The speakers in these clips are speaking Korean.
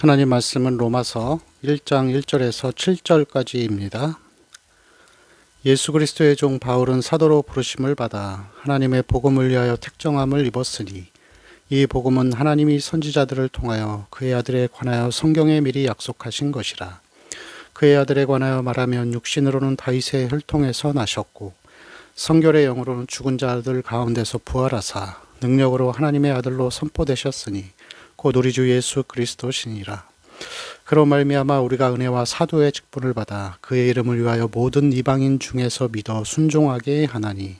하나님 말씀은 로마서 1장 1절에서 7절까지입니다. 예수 그리스도의 종 바울은 사도로 부르심을 받아 하나님의 복음을 위하여 택정함을 입었으니 이 복음은 하나님이 선지자들을 통하여 그의 아들에 관하여 성경에 미리 약속하신 것이라. 그의 아들에 관하여 말하면 육신으로는 다윗의 혈통에서 나셨고 성결의 영으로는 죽은 자들 가운데서 부활하사 능력으로 하나님의 아들로 선포되셨으니 곧 우리 주 예수 그리스도시니라. 그로 말미암아 우리가 은혜와 사도의 직분을 받아 그의 이름을 위하여 모든 이방인 중에서 믿어 순종하게 하나니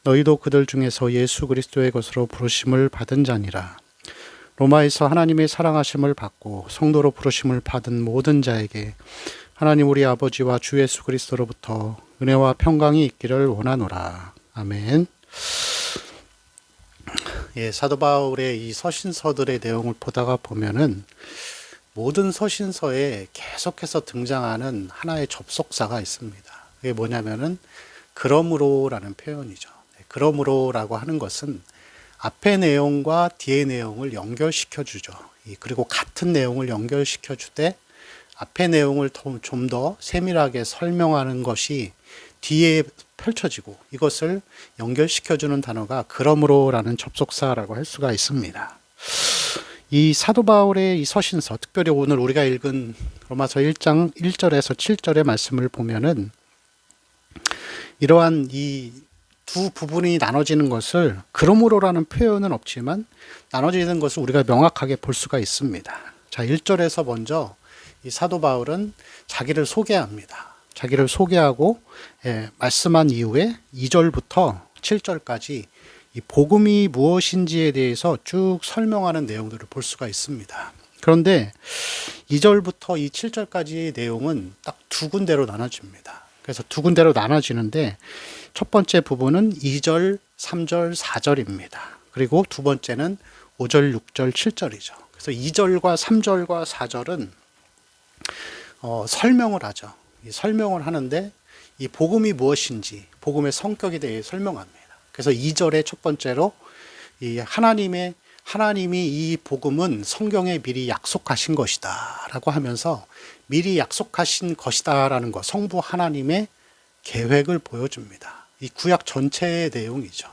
너희도 그들 중에서 예수 그리스도의 것으로 부르심을 받은 자니라. 로마에서 하나님의 사랑하심을 받고 성도로 부르심을 받은 모든 자에게 하나님 우리 아버지와 주 예수 그리스도로부터 은혜와 평강이 있기를 원하노라. 아멘. 사도 바울의 이 서신서들의 내용을 보다가 보면은 모든 서신서에 계속해서 등장하는 하나의 접속사가 있습니다. 그게 뭐냐면은 그러므로라는 표현이죠. 그러므로라고 하는 것은 앞의 내용과 뒤의 내용을 연결시켜 주죠. 그리고 같은 내용을 연결시켜 주되 앞의 내용을 좀 더 세밀하게 설명하는 것이 뒤에 펼쳐지고 이것을 연결시켜주는 단어가 그러므로라는 접속사라고 할 수가 있습니다. 이 사도 바울의 이 서신서, 특별히 오늘 우리가 읽은 로마서 1장 1절에서 7절의 말씀을 보면은 이러한 이 두 부분이 나눠지는 것을 그러므로라는 표현은 없지만 나눠지는 것을 우리가 명확하게 볼 수가 있습니다. 자, 1절에서 먼저 이 사도 바울은 자기를 소개합니다. 자기를 소개하고 말씀한 이후에 2절부터 7절까지 이 복음이 무엇인지에 대해서 쭉 설명하는 내용들을 볼 수가 있습니다. 그런데 2절부터 이 7절까지의 내용은 딱 두 군데로 나눠집니다. 그래서 두 군데로 나눠지는데 첫 번째 부분은 2절, 3절, 4절입니다. 그리고 두 번째는 5절, 6절, 7절이죠. 그래서 2절과 3절과 4절은 설명을 하죠. 설명을 하는데 이 복음이 무엇인지, 복음의 성격에 대해 설명합니다. 그래서 2절에 첫 번째로 이 하나님이 이 복음은 성경에 미리 약속하신 것이다 라고 하면서 미리 약속하신 것이다 라는 것, 성부 하나님의 계획을 보여줍니다. 이 구약 전체의 내용이죠.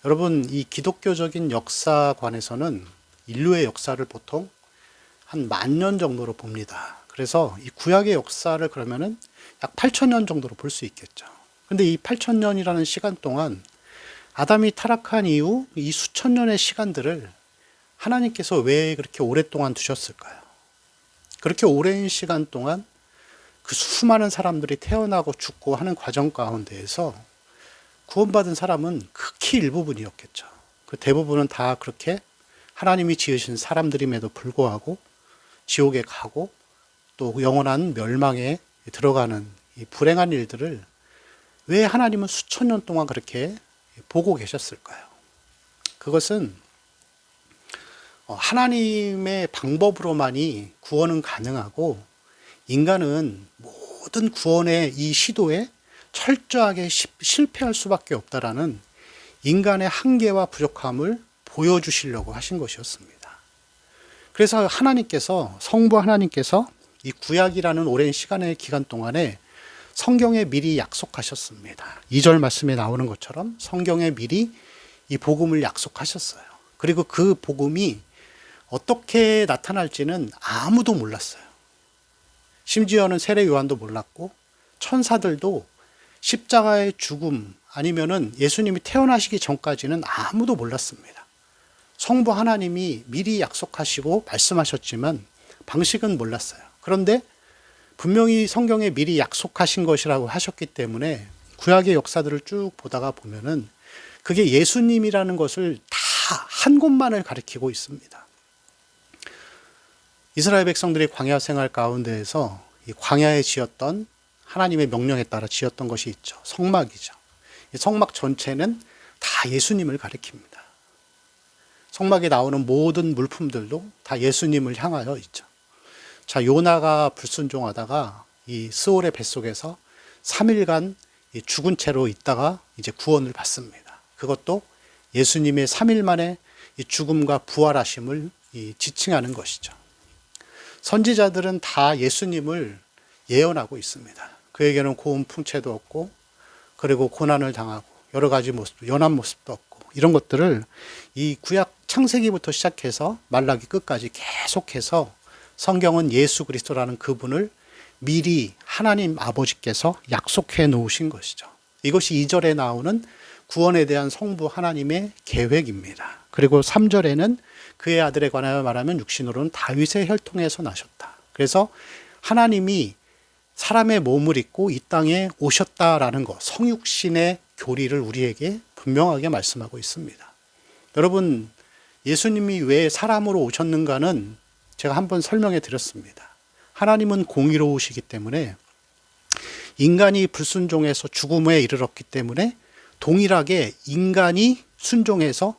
여러분, 이 기독교적인 역사관에서는 인류의 역사를 보통 한 10,000년 정도로 봅니다. 그래서 이 구약의 역사를 그러면은 약 8,000년 정도로 볼 수 있겠죠. 근데 이 8,000년이라는 시간 동안 아담이 타락한 이후 이 수천 년의 시간들을 하나님께서 왜 그렇게 오랫동안 두셨을까요? 그렇게 오랜 시간 동안 그 수많은 사람들이 태어나고 죽고 하는 과정 가운데에서 구원받은 사람은 극히 일부분이었겠죠. 그 대부분은 다 그렇게 하나님이 지으신 사람들임에도 불구하고 지옥에 가고 또 영원한 멸망에 들어가는 이 불행한 일들을 왜 하나님은 수천 년 동안 그렇게 보고 계셨을까요? 그것은 하나님의 방법으로만이 구원은 가능하고 인간은 모든 구원의 이 시도에 철저하게 실패할 수밖에 없다라는 인간의 한계와 부족함을 보여주시려고 하신 것이었습니다. 그래서 성부 하나님께서 이 구약이라는 오랜 시간의 기간 동안에 성경에 미리 약속하셨습니다. 2절 말씀에 나오는 것처럼 성경에 미리 이 복음을 약속하셨어요. 그리고 그 복음이 어떻게 나타날지는 아무도 몰랐어요. 심지어는 세례 요한도 몰랐고 천사들도 십자가의 죽음 아니면은 예수님이 태어나시기 전까지는 아무도 몰랐습니다. 성부 하나님이 미리 약속하시고 말씀하셨지만 방식은 몰랐어요. 그런데 분명히 성경에 미리 약속하신 것이라고 하셨기 때문에 구약의 역사들을 쭉 보다가 보면은 그게 예수님이라는 것을 다 한 곳만을 가리키고 있습니다. 이스라엘 백성들이 광야 생활 가운데에서 이 광야에 지었던 하나님의 명령에 따라 지었던 것이 있죠. 성막이죠. 이 성막 전체는 다 예수님을 가리킵니다. 성막에 나오는 모든 물품들도 다 예수님을 향하여 있죠. 자, 요나가 불순종하다가 이 스올의 뱃속에서 3일간 죽은 채로 있다가 이제 구원을 받습니다. 그것도 예수님의 3일 만에 이 죽음과 부활하심을 지칭하는 것이죠. 선지자들은 다 예수님을 예언하고 있습니다. 그에게는 고운 풍채도 없고, 그리고 고난을 당하고, 여러 가지 모습, 연한 모습도 없고, 이런 것들을 이 구약 창세기부터 시작해서 말라기 끝까지 계속해서 성경은 예수 그리스도라는 그분을 미리 하나님 아버지께서 약속해 놓으신 것이죠. 이것이 2절에 나오는 구원에 대한 성부 하나님의 계획입니다. 그리고 3절에는 그의 아들에 관하여 말하면 육신으로는 다윗의 혈통에서 나셨다. 그래서 하나님이 사람의 몸을 입고 이 땅에 오셨다라는 것, 성육신의 교리를 우리에게 분명하게 말씀하고 있습니다. 여러분, 예수님이 왜 사람으로 오셨는가는 제가 한번 설명해 드렸습니다. 하나님은 공의로우시기 때문에 인간이 불순종해서 죽음에 이르렀기 때문에 동일하게 인간이 순종해서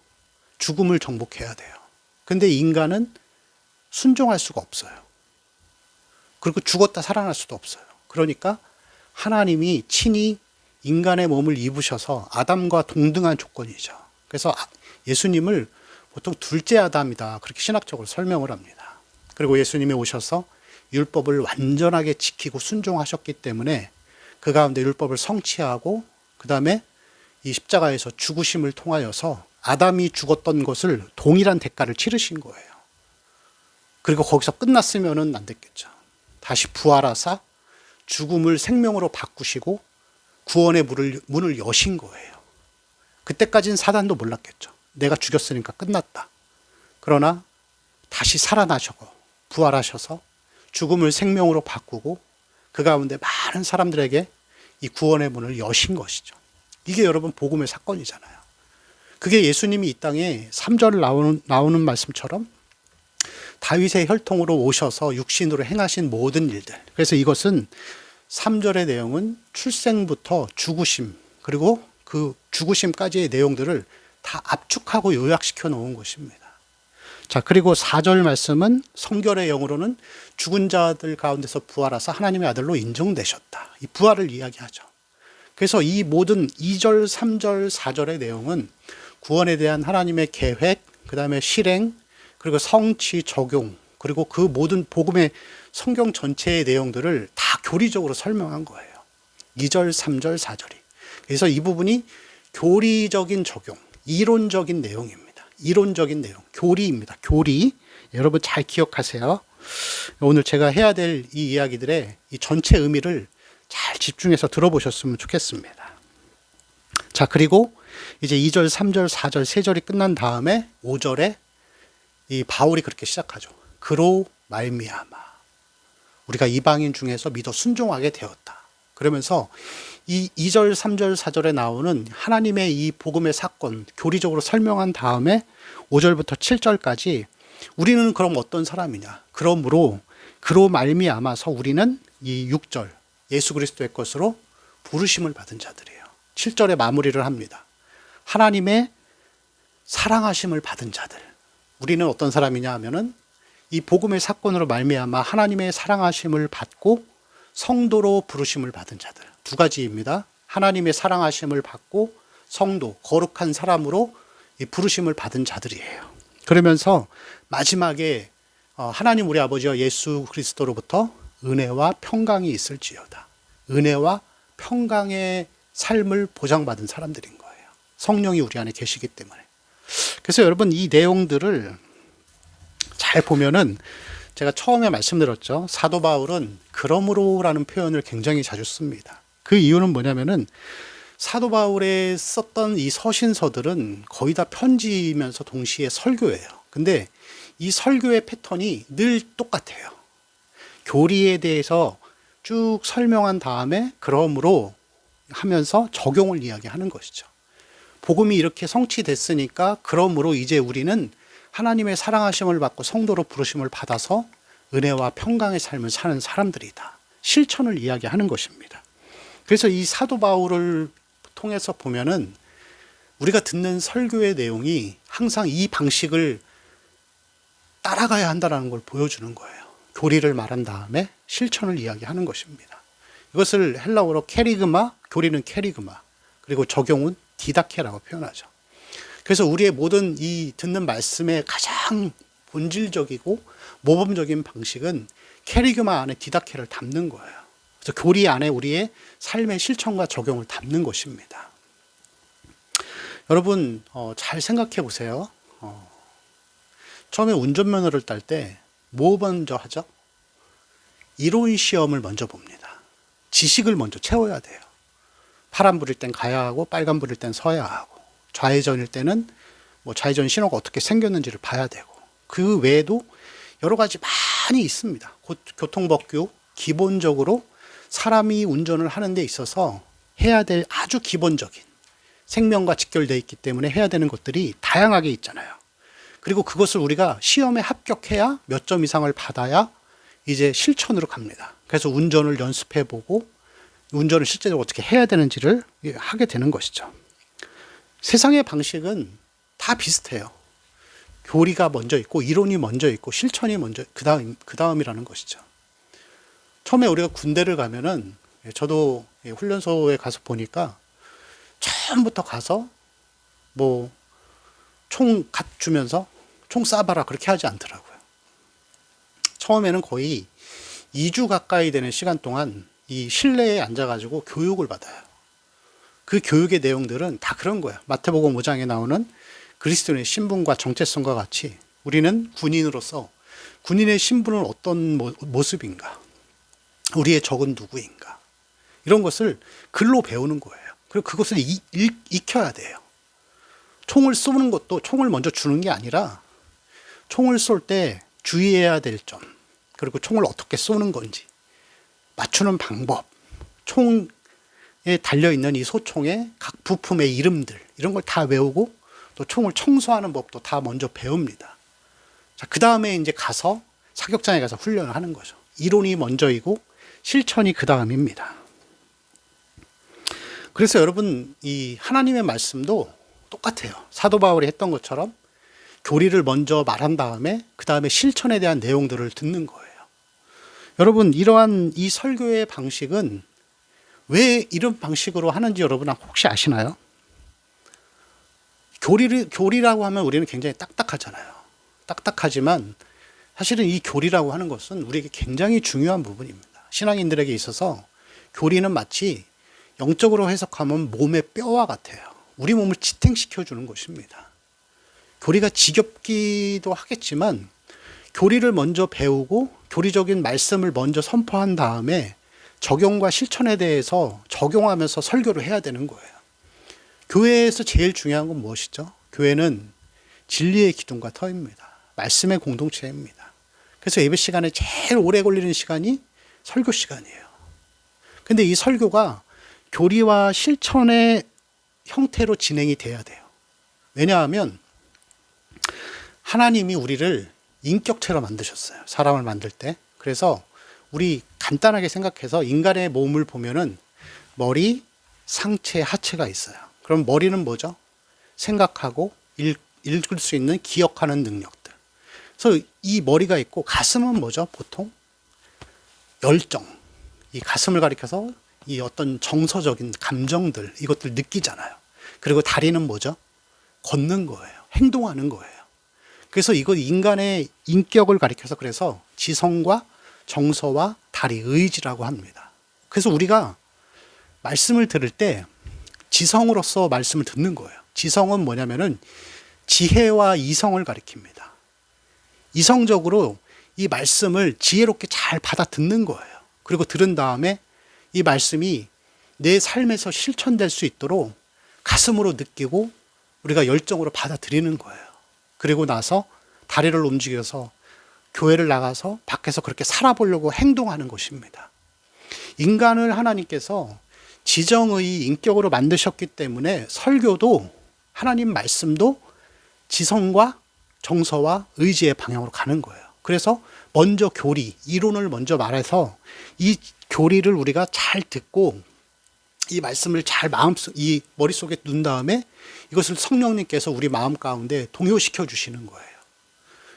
죽음을 정복해야 돼요. 근데 인간은 순종할 수가 없어요. 그리고 죽었다 살아날 수도 없어요. 그러니까 하나님이 친히 인간의 몸을 입으셔서 아담과 동등한 조건이죠. 그래서 예수님을 보통 둘째 아담이다, 그렇게 신학적으로 설명을 합니다. 그리고 예수님이 오셔서 율법을 완전하게 지키고 순종하셨기 때문에 그 가운데 율법을 성취하고 그 다음에 이 십자가에서 죽으심을 통하여서 아담이 죽었던 것을 동일한 대가를 치르신 거예요. 그리고 거기서 끝났으면은 안 됐겠죠. 다시 부활하사 죽음을 생명으로 바꾸시고 구원의 문을 여신 거예요. 그때까지는 사단도 몰랐겠죠. 내가 죽였으니까 끝났다. 그러나 다시 살아나셔고 부활하셔서 죽음을 생명으로 바꾸고 그 가운데 많은 사람들에게 이 구원의 문을 여신 것이죠. 이게 여러분 복음의 사건이잖아요. 그게 예수님이 이 땅에 3절 나오는 말씀처럼 다윗의 혈통으로 오셔서 육신으로 행하신 모든 일들. 그래서 이것은 3절의 내용은 출생부터 죽으심, 그리고 그 죽으심까지의 내용들을 다 압축하고 요약시켜 놓은 것입니다. 자, 그리고 4절 말씀은 성결의 영으로는 죽은 자들 가운데서 부활하사 하나님의 아들로 인정되셨다. 이 부활을 이야기하죠. 그래서 이 모든 2절, 3절, 4절의 내용은 구원에 대한 하나님의 계획, 그 다음에 실행, 그리고 성취, 적용, 그리고 그 모든 복음의 성경 전체의 내용들을 다 교리적으로 설명한 거예요. 2절, 3절, 4절이. 그래서 이 부분이 교리적인 적용, 이론적인 내용입니다. 이론적인 내용, 교리입니다. 교리. 여러분 잘 기억하세요. 오늘 제가 해야 될 이 이야기들의 이 전체 의미를 잘 집중해서 들어보셨으면 좋겠습니다. 자, 그리고 이제 2절, 3절, 4절, 3절이 끝난 다음에 5절에 이 바울이 그렇게 시작하죠. 그로 말미암아 우리가 이방인 중에서 믿어 순종하게 되었다. 그러면서 이 2절, 3절, 4절에 나오는 하나님의 이 복음의 사건 교리적으로 설명한 다음에 5절부터 7절까지 우리는 그럼 어떤 사람이냐? 그러므로 그로 말미암아서 우리는 이 6절 예수 그리스도의 것으로 부르심을 받은 자들이에요. 7절에 마무리를 합니다. 하나님의 사랑하심을 받은 자들. 우리는 어떤 사람이냐 하면은 이 복음의 사건으로 말미암아 하나님의 사랑하심을 받고 성도로 부르심을 받은 자들. 두 가지입니다. 하나님의 사랑하심을 받고 성도, 거룩한 사람으로 이 부르심을 받은 자들이에요. 그러면서 마지막에 하나님 우리 아버지와 예수 그리스도로부터 은혜와 평강이 있을지어다. 은혜와 평강의 삶을 보장받은 사람들인 거예요. 성령이 우리 안에 계시기 때문에. 그래서 여러분 이 내용들을 잘 보면은 제가 처음에 말씀드렸죠. 사도 바울은 그러므로라는 표현을 굉장히 자주 씁니다. 그 이유는 뭐냐면은 사도 바울의 썼던 이 서신서들은 거의 다 편지이면서 동시에 설교예요. 근데 이 설교의 패턴이 늘 똑같아요. 교리에 대해서 쭉 설명한 다음에 그러므로 하면서 적용을 이야기하는 것이죠. 복음이 이렇게 성취됐으니까 그러므로 이제 우리는 하나님의 사랑하심을 받고 성도로 부르심을 받아서 은혜와 평강의 삶을 사는 사람들이다. 실천을 이야기하는 것입니다. 그래서 이 사도 바울을 통해서 보면은 우리가 듣는 설교의 내용이 항상 이 방식을 따라가야 한다는 걸 보여주는 거예요. 교리를 말한 다음에 실천을 이야기하는 것입니다. 이것을 헬라어로 캐리그마, 교리는 캐리그마, 그리고 적용은 디다케라고 표현하죠. 그래서 우리의 모든 이 듣는 말씀의 가장 본질적이고 모범적인 방식은 캐리그마 안에 디다케를 담는 거예요. 그래서 교리 안에 우리의 삶의 실천과 적용을 담는 것입니다. 여러분 잘 생각해 보세요. 처음에 운전면허를 딸 때 뭐 먼저 하죠? 이론 시험을 먼저 봅니다. 지식을 먼저 채워야 돼요. 파란불일 땐 가야 하고 빨간불일 땐 서야 하고 좌회전일 때는 뭐 좌회전 신호가 어떻게 생겼는지를 봐야 되고 그 외에도 여러 가지 많이 있습니다. 교통법규 기본적으로 사람이 운전을 하는 데 있어서 해야 될 아주 기본적인 생명과 직결되어 있기 때문에 해야 되는 것들이 다양하게 있잖아요. 그리고 그것을 우리가 시험에 합격해야 몇 점 이상을 받아야 이제 실천으로 갑니다. 그래서 운전을 연습해 보고 운전을 실제로 어떻게 해야 되는지를 하게 되는 것이죠. 세상의 방식은 다 비슷해요. 교리가 먼저 있고 이론이 먼저 있고 실천이 먼저 그 다음이라는 것이죠. 처음에 우리가 군대를 가면은 저도 훈련소에 가서 보니까 처음부터 가서 뭐 총 갓 주면서 총 쏴봐라 그렇게 하지 않더라고요. 처음에는 거의 2주 가까이 되는 시간 동안 이 실내에 앉아가지고 교육을 받아요. 그 교육의 내용들은 다 그런 거야. 마태복음 5장에 나오는 그리스도인의 신분과 정체성과 같이 우리는 군인으로서 군인의 신분은 어떤 모습인가, 우리의 적은 누구인가, 이런 것을 글로 배우는 거예요. 그리고 그것을 익혀야 돼요. 총을 쏘는 것도 총을 먼저 주는 게 아니라 총을 쏠 때 주의해야 될 점, 그리고 총을 어떻게 쏘는 건지, 맞추는 방법, 총에 달려있는 이 소총의 각 부품의 이름들, 이런 걸 다 외우고 또 총을 청소하는 법도 다 먼저 배웁니다. 자, 그 다음에 이제 가서 사격장에 가서 훈련을 하는 거죠. 이론이 먼저이고 실천이 그 다음입니다. 그래서 여러분, 이 하나님의 말씀도 똑같아요. 사도 바울이 했던 것처럼 교리를 먼저 말한 다음에 그 다음에 실천에 대한 내용들을 듣는 거예요. 여러분, 이러한 이 설교의 방식은 왜 이런 방식으로 하는지 여러분 혹시 아시나요? 교리라고 하면 우리는 굉장히 딱딱하잖아요. 딱딱하지만 사실은 이 교리라고 하는 것은 우리에게 굉장히 중요한 부분입니다. 신앙인들에게 있어서 교리는 마치 영적으로 해석하면 몸의 뼈와 같아요. 우리 몸을 지탱시켜 주는 것입니다. 교리가 지겹기도 하겠지만 교리를 먼저 배우고 교리적인 말씀을 먼저 선포한 다음에 적용과 실천에 대해서 적용하면서 설교를 해야 되는 거예요. 교회에서 제일 중요한 건 무엇이죠? 교회는 진리의 기둥과 터입니다. 말씀의 공동체입니다. 그래서 예배 시간에 제일 오래 걸리는 시간이 설교 시간이에요. 근데 이 설교가 교리와 실천의 형태로 진행이 돼야 돼요. 왜냐하면 하나님이 우리를 인격체로 만드셨어요. 사람을 만들 때. 그래서 우리 간단하게 생각해서 인간의 몸을 보면은 머리, 상체, 하체가 있어요. 그럼 머리는 뭐죠? 생각하고 읽을 수 있는 기억하는 능력들. 그래서 이 머리가 있고 가슴은 뭐죠? 보통 열정. 이 가슴을 가리켜서 이 어떤 정서적인 감정들, 이것들 느끼잖아요. 그리고 다리는 뭐죠? 걷는 거예요. 행동하는 거예요. 그래서 이거 인간의 인격을 가리켜서 그래서 지성과 정서와 다리, 의지라고 합니다. 그래서 우리가 말씀을 들을 때 지성으로서 말씀을 듣는 거예요. 지성은 뭐냐면은 지혜와 이성을 가리킵니다. 이성적으로 이 말씀을 지혜롭게 잘 받아 듣는 거예요. 그리고 들은 다음에 이 말씀이 내 삶에서 실천될 수 있도록 가슴으로 느끼고 우리가 열정으로 받아들이는 거예요. 그리고 나서 다리를 움직여서 교회를 나가서 밖에서 그렇게 살아보려고 행동하는 것입니다. 인간을 하나님께서 지정의 인격으로 만드셨기 때문에 설교도 하나님 말씀도 지성과 정서와 의지의 방향으로 가는 거예요. 그래서 먼저 교리, 이론을 먼저 말해서 이 교리를 우리가 잘 듣고 이 말씀을 잘 이 머릿속에 둔 다음에 이것을 성령님께서 우리 마음 가운데 동요시켜 주시는 거예요.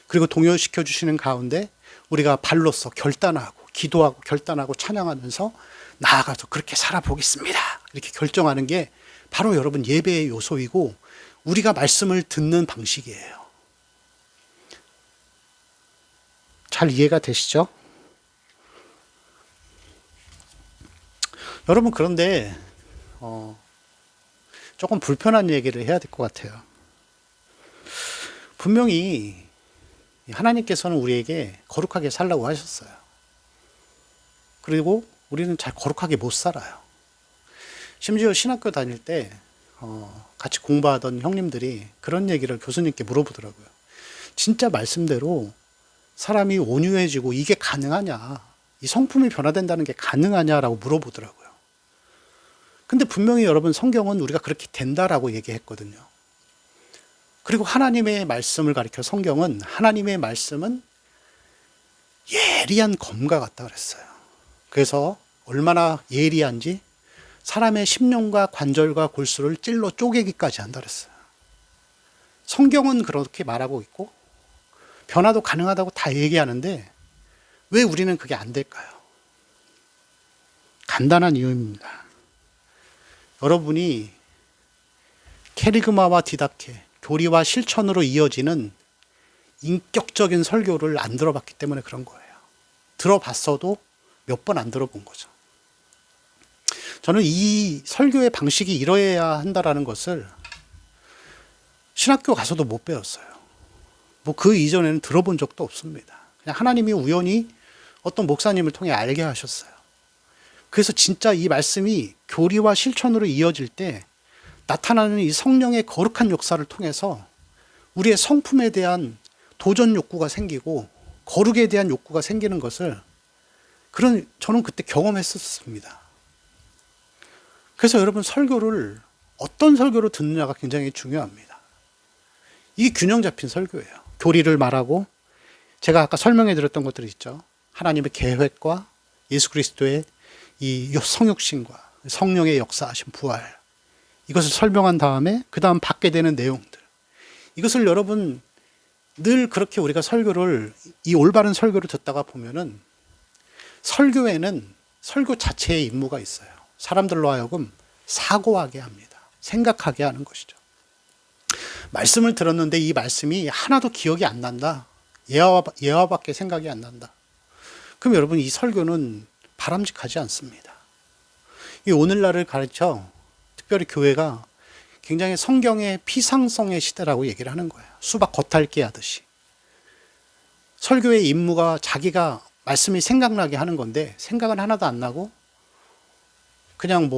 그리고 동요시켜 주시는 가운데 우리가 발로써 결단하고 기도하고 결단하고 찬양하면서 나아가서 그렇게 살아보겠습니다. 이렇게 결정하는 게 바로 여러분 예배의 요소이고 우리가 말씀을 듣는 방식이에요. 잘 이해가 되시죠? 여러분, 그런데 조금 불편한 얘기를 해야 될 것 같아요. 분명히 하나님께서는 우리에게 거룩하게 살라고 하셨어요. 그리고 우리는 잘 거룩하게 못 살아요. 심지어 신학교 다닐 때 같이 공부하던 형님들이 그런 얘기를 교수님께 물어보더라고요. 진짜 말씀대로 사람이 온유해지고 이게 가능하냐? 이 성품이 변화된다는 게 가능하냐라고 물어보더라고요. 근데 분명히 여러분, 성경은 우리가 그렇게 된다라고 얘기했거든요. 그리고 하나님의 말씀을 가리켜 성경은, 하나님의 말씀은 예리한 검과 같다 그랬어요. 그래서 얼마나 예리한지 사람의 심령과 관절과 골수를 찔러 쪼개기까지 한다 그랬어요. 성경은 그렇게 말하고 있고 변화도 가능하다고 다 얘기하는데 왜 우리는 그게 안 될까요? 간단한 이유입니다. 여러분이 캐리그마와 디다케, 교리와 실천으로 이어지는 인격적인 설교를 안 들어봤기 때문에 그런 거예요. 들어봤어도 몇 번 안 들어본 거죠. 저는 이 설교의 방식이 이러해야 한다라는 것을 신학교 가서도 못 배웠어요. 뭐 그 이전에는 들어본 적도 없습니다. 그냥 하나님이 우연히 어떤 목사님을 통해 알게 하셨어요. 그래서 진짜 이 말씀이 교리와 실천으로 이어질 때 나타나는 이 성령의 거룩한 역사를 통해서 우리의 성품에 대한 도전 욕구가 생기고 거룩에 대한 욕구가 생기는 것을 저는 그때 경험했었습니다. 그래서 여러분, 설교를 어떤 설교로 듣느냐가 굉장히 중요합니다. 이게 균형 잡힌 설교예요. 교리를 말하고 제가 아까 설명해 드렸던 것들이 있죠. 하나님의 계획과 예수 그리스도의 이 성육신과 성령의 역사하신 부활, 이것을 설명한 다음에 그 다음 받게 되는 내용들, 이것을 여러분 늘 그렇게 우리가 이 올바른 설교를 듣다가 보면은 설교에는 설교 자체의 임무가 있어요. 사람들로 하여금 사고하게 합니다. 생각하게 하는 것이죠. 말씀을 들었는데 이 말씀이 하나도 기억이 안 난다. 예화밖에 생각이 안 난다. 그럼 여러분, 이 설교는 바람직하지 않습니다. 이 오늘날을 가르쳐 특별히 교회가 굉장히 성경의 피상성의 시대라고 얘기를 하는 거예요. 수박 겉핥기 하듯이. 설교의 임무가 자기가 말씀이 생각나게 하는 건데 생각은 하나도 안 나고 그냥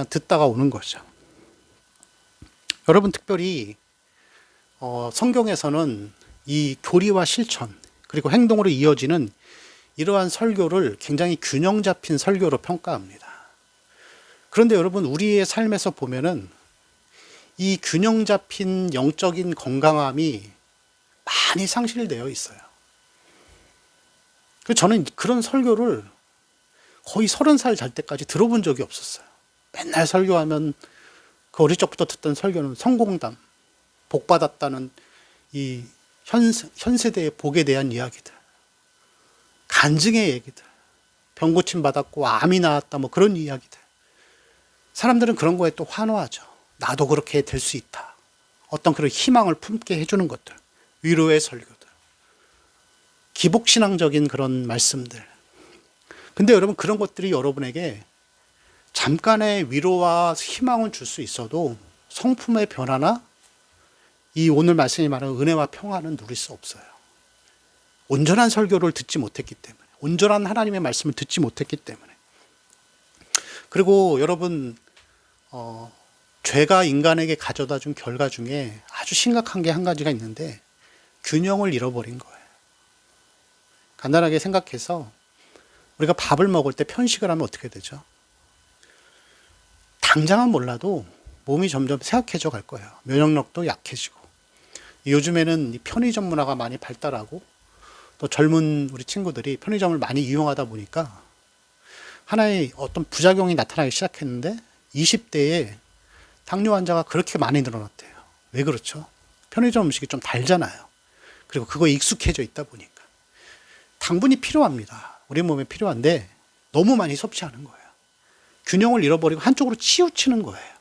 듣다가 오는 거죠. 여러분, 특별히 성경에서는 이 교리와 실천 그리고 행동으로 이어지는 이러한 설교를 굉장히 균형 잡힌 설교로 평가합니다. 그런데 여러분, 우리의 삶에서 보면은 이 균형 잡힌 영적인 건강함이 많이 상실되어 있어요. 저는 그런 설교를 거의 30살 잘 때까지 들어본 적이 없었어요. 맨날 설교하면 그 어릴 적부터 듣던 설교는 성공담, 복받았다는 이 현 세대의 복에 대한 이야기들, 간증의 얘기들, 병 고침 받았고 암이 나았다, 뭐 그런 이야기들. 사람들은 그런 거에 또 환호하죠. 나도 그렇게 될 수 있다. 어떤 그런 희망을 품게 해주는 것들, 위로의 설교들, 기복신앙적인 그런 말씀들. 근데 여러분, 그런 것들이 여러분에게 잠깐의 위로와 희망을 줄 수 있어도 성품의 변화나 이 오늘 말씀이 말하는 은혜와 평화는 누릴 수 없어요. 온전한 설교를 듣지 못했기 때문에, 온전한 하나님의 말씀을 듣지 못했기 때문에. 그리고 여러분, 죄가 인간에게 가져다 준 결과 중에 아주 심각한 게 한 가지가 있는데 균형을 잃어버린 거예요. 간단하게 생각해서 우리가 밥을 먹을 때 편식을 하면 어떻게 되죠? 당장은 몰라도 몸이 점점 쇠약해져 갈 거예요. 면역력도 약해지고. 요즘에는 이 편의점 문화가 많이 발달하고 또 젊은 우리 친구들이 편의점을 많이 이용하다 보니까 하나의 어떤 부작용이 나타나기 시작했는데 20대에 당뇨 환자가 그렇게 많이 늘어났대요. 왜 그렇죠? 편의점 음식이 좀 달잖아요. 그리고 그거에 익숙해져 있다 보니까. 당분이 필요합니다. 우리 몸에 필요한데 너무 많이 섭취하는 거예요. 균형을 잃어버리고 한쪽으로 치우치는 거예요.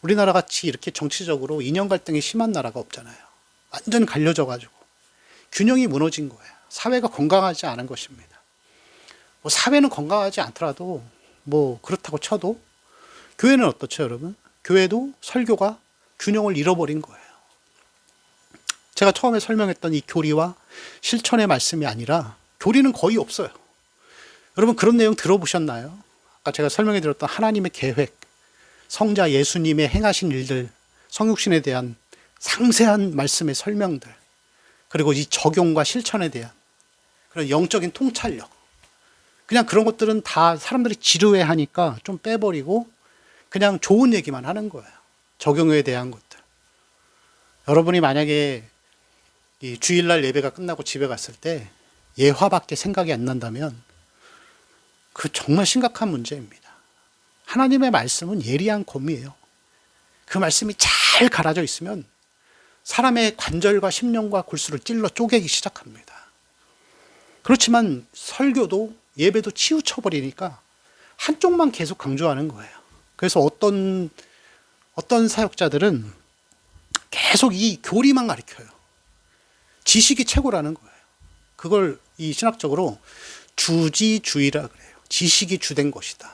우리나라 같이 이렇게 정치적으로 이념 갈등이 심한 나라가 없잖아요. 완전 갈려져 가지고 균형이 무너진 거예요. 사회가 건강하지 않은 것입니다. 뭐 사회는 건강하지 않더라도 뭐 그렇다고 쳐도 교회는 어떻죠, 여러분? 교회도 설교가 균형을 잃어버린 거예요. 제가 처음에 설명했던 이 교리와 실천의 말씀이 아니라 교리는 거의 없어요. 여러분 그런 내용 들어보셨나요? 아까 제가 설명해 드렸던 하나님의 계획, 성자 예수님의 행하신 일들, 성육신에 대한 상세한 말씀의 설명들, 그리고 이 적용과 실천에 대한 그런 영적인 통찰력, 그냥 그런 것들은 다 사람들이 지루해 하니까 좀 빼버리고 그냥 좋은 얘기만 하는 거예요. 적용에 대한 것들. 여러분이 만약에 이 주일날 예배가 끝나고 집에 갔을 때 예화밖에 생각이 안 난다면 그 정말 심각한 문제입니다. 하나님의 말씀은 예리한 검이에요. 그 말씀이 잘 갈아져 있으면 사람의 관절과 심령과 골수를 찔러 쪼개기 시작합니다. 그렇지만 설교도 예배도 치우쳐버리니까 한쪽만 계속 강조하는 거예요. 그래서 어떤 사역자들은 계속 이 교리만 가르쳐요. 지식이 최고라는 거예요. 그걸 이 신학적으로 주지주의라 그래요. 지식이 주된 것이다.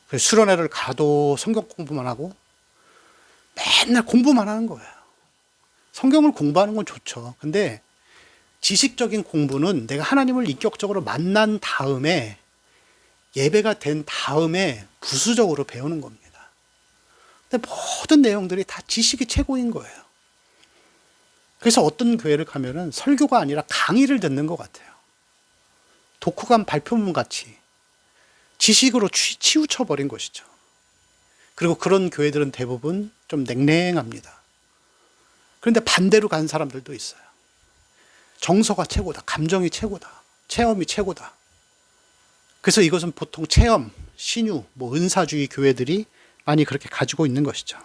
그래서 수련회를 가도 성경 공부만 하고 맨날 공부만 하는 거예요. 성경을 공부하는 건 좋죠. 근데 지식적인 공부는 내가 하나님을 인격적으로 만난 다음에 예배가 된 다음에 부수적으로 배우는 겁니다. 근데 모든 내용들이 다 지식이 최고인 거예요. 그래서 어떤 교회를 가면은 설교가 아니라 강의를 듣는 것 같아요. 독후감 발표문 같이 지식으로 치우쳐버린 것이죠. 그리고 그런 교회들은 대부분 좀 냉랭합니다. 그런데 반대로 간 사람들도 있어요. 정서가 최고다. 감정이 최고다. 체험이 최고다. 그래서 이것은 보통 체험, 신유, 뭐 은사주의 교회들이 많이 그렇게 가지고 있는 것이죠.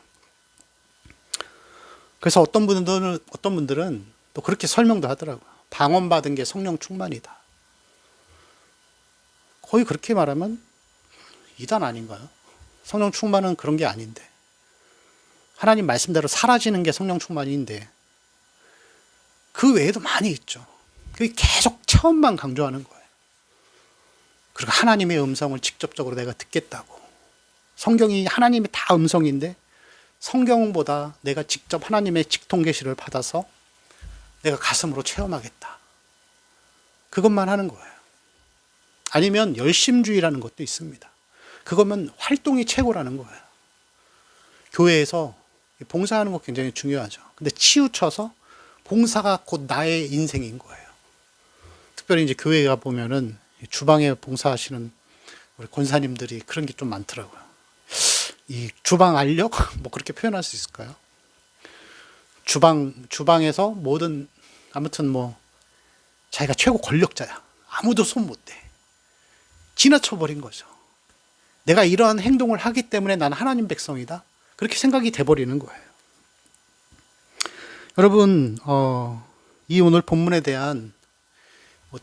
그래서 어떤 분들은 또 그렇게 설명도 하더라고요. 방언받은 게 성령 충만이다. 거의 그렇게 말하면 이단 아닌가요? 성령 충만은 그런 게 아닌데. 하나님 말씀대로 사라지는 게 성령 충만인데 그 외에도 많이 있죠. 그게 계속 체험만 강조하는 거예요. 그리고 하나님의 음성을 직접적으로 내가 듣겠다고. 성경이 하나님의 다 음성인데 성경보다 내가 직접 하나님의 직통계시를 받아서 내가 가슴으로 체험하겠다. 그것만 하는 거예요. 아니면 열심주의라는 것도 있습니다. 그거면 활동이 최고라는 거예요. 교회에서 봉사하는 거 굉장히 중요하죠. 근데 치우쳐서 봉사가 곧 나의 인생인 거예요. 특별히 이제 교회에 가보면은 주방에 봉사하시는 우리 권사님들이 그런 게 좀 많더라고요. 이 주방 알력? 뭐 그렇게 표현할 수 있을까요? 주방에서 모든, 아무튼 뭐, 자기가 최고 권력자야. 아무도 손 못 대. 지나쳐버린 거죠. 내가 이러한 행동을 하기 때문에 나는 하나님 백성이다. 그렇게 생각이 돼버리는 거예요. 여러분, 이 오늘 본문에 대한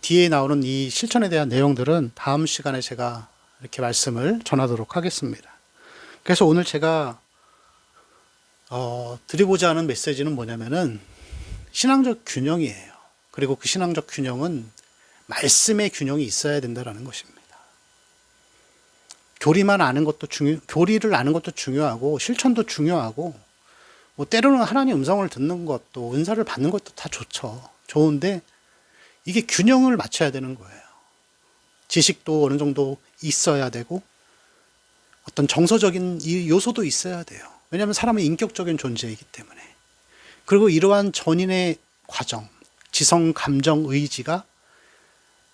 뒤에 나오는 이 실천에 대한 내용들은 다음 시간에 제가 이렇게 말씀을 전하도록 하겠습니다. 그래서 오늘 제가 드리고자 하는 메시지는 뭐냐면은 신앙적 균형이에요. 그리고 그 신앙적 균형은 말씀의 균형이 있어야 된다는 것입니다. 교리를 아는 것도 중요하고 실천도 중요하고 뭐 때로는 하나님 음성을 듣는 것도 은사를 받는 것도 다 좋은데 이게 균형을 맞춰야 되는 거예요. 지식도 어느 정도 있어야 되고 어떤 정서적인 요소도 있어야 돼요. 왜냐하면 사람은 인격적인 존재이기 때문에. 그리고 이러한 전인의 과정, 지성, 감정, 의지가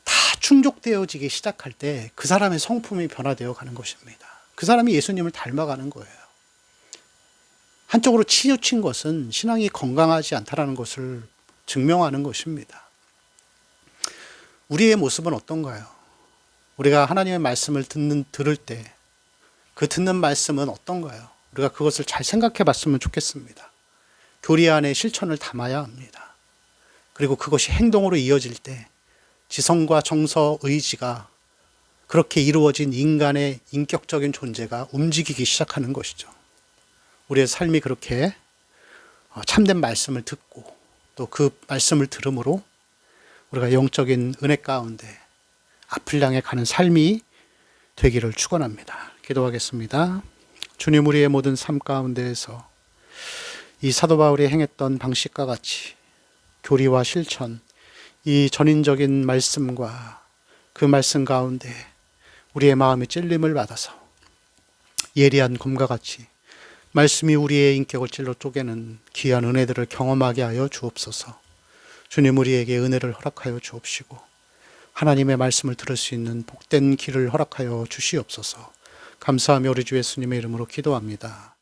다 충족되어지기 시작할 때 그 사람의 성품이 변화되어 가는 것입니다. 그 사람이 예수님을 닮아가는 거예요. 한쪽으로 치우친 것은 신앙이 건강하지 않다는 것을 증명하는 것입니다. 우리의 모습은 어떤가요? 우리가 하나님의 말씀을 들을 때 그 듣는 말씀은 어떤가요? 우리가 그것을 잘 생각해 봤으면 좋겠습니다. 교리 안에 실천을 담아야 합니다. 그리고 그것이 행동으로 이어질 때 지성과 정서, 의지가 그렇게 이루어진 인간의 인격적인 존재가 움직이기 시작하는 것이죠. 우리의 삶이 그렇게 참된 말씀을 듣고 또 그 말씀을 들음으로 우리가 영적인 은혜 가운데 앞을 향해 가는 삶이 되기를 축원합니다. 기도하겠습니다. 주님, 우리의 모든 삶 가운데에서 이 사도 바울이 행했던 방식과 같이 교리와 실천, 이 전인적인 말씀과 그 말씀 가운데 우리의 마음이 찔림을 받아서 예리한 검과 같이 말씀이 우리의 인격을 찔러 쪼개는 귀한 은혜들을 경험하게 하여 주옵소서. 주님, 우리에게 은혜를 허락하여 주옵시고 하나님의 말씀을 들을 수 있는 복된 길을 허락하여 주시옵소서. 감사하며 우리 주 예수님의 이름으로 기도합니다.